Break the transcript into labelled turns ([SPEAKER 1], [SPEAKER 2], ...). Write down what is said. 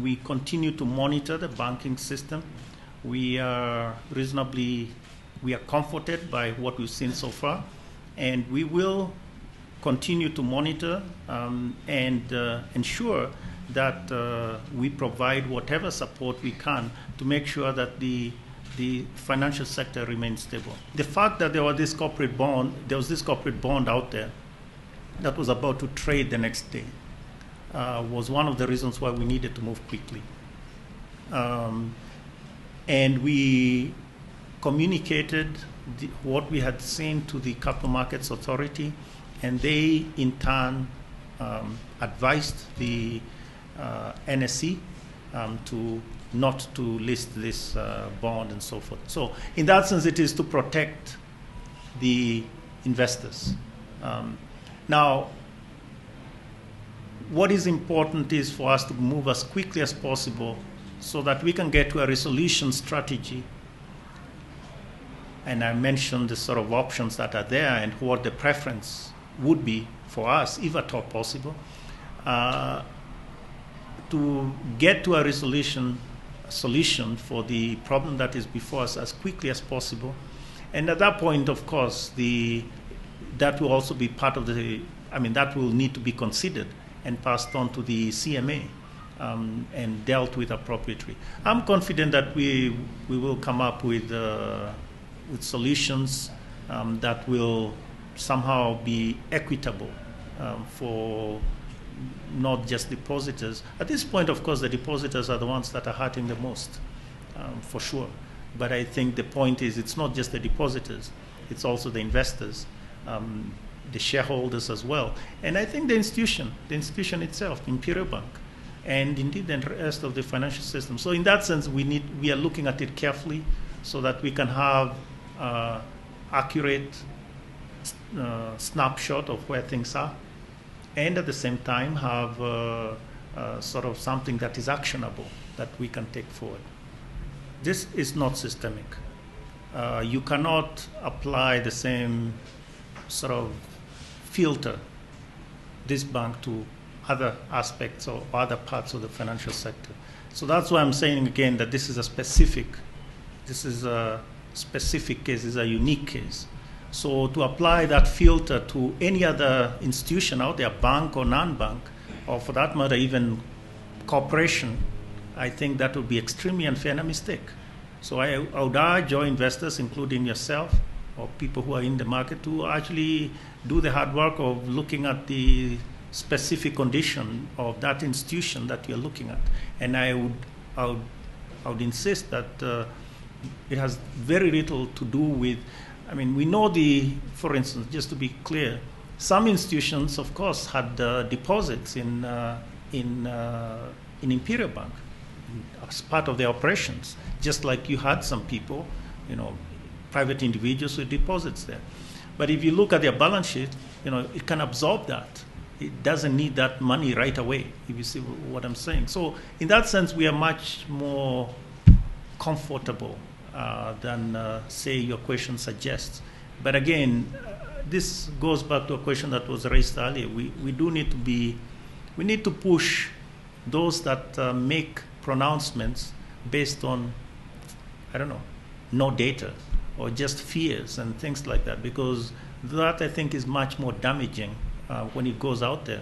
[SPEAKER 1] we continue to monitor the banking system. We are comforted by what we've seen so far, and we will continue to monitor and ensure that we provide whatever support we can to make sure that the financial sector remains stable. The fact that there was this corporate bond out there that was about to trade the next day was one of the reasons why we needed to move quickly. And we communicated what we had seen to the Capital Markets Authority, and they in turn advised the NSE not to list this bond and so forth. So in that sense, it is to protect the investors. Now, what is important is for us to move as quickly as possible so that we can get to a resolution strategy. And I mentioned the sort of options that are there and what the preference would be for us, if at all possible, to get to a solution for the problem that is before us as quickly as possible. And at that point, of course, that will also be part of that will need to be considered and passed on to the CMA and dealt with appropriately. I'm confident that we will come up with solutions that will somehow be equitable for not just depositors. At this point, of course, the depositors are the ones that are hurting the most, for sure. But I think the point is it's not just the depositors, it's also the investors, the shareholders as well. And I think the institution itself, Imperial Bank, and indeed the rest of the financial system. So in that sense, we are looking at it carefully so that we can have accurate snapshot of where things are, and at the same time have sort of something that is actionable that we can take forward. This is not systemic. You cannot apply the same sort of filter this bank to other aspects or other parts of the financial sector. So that's why I'm saying again that this is a specific case, is a unique case. So to apply that filter to any other institution out there, bank or non-bank, or for that matter even corporation, I think that would be extremely unfair and a mistake. So I would urge your investors, including yourself or people who are in the market, to actually do the hard work of looking at the specific condition of that institution that you're looking at. And I would insist that it has very little to do with, we know for instance, just to be clear, some institutions, of course, had deposits in Imperial Bank as part of their operations, just like you had some people, private individuals with deposits there. But if you look at their balance sheet, it can absorb that. It doesn't need that money right away, if you see what I'm saying. So in that sense, we are much more comfortable than, say, your question suggests. But again, this goes back to a question that was raised earlier. We need to push those that make pronouncements based on, no data or just fears and things like that, because that, I think, is much more damaging when it goes out there.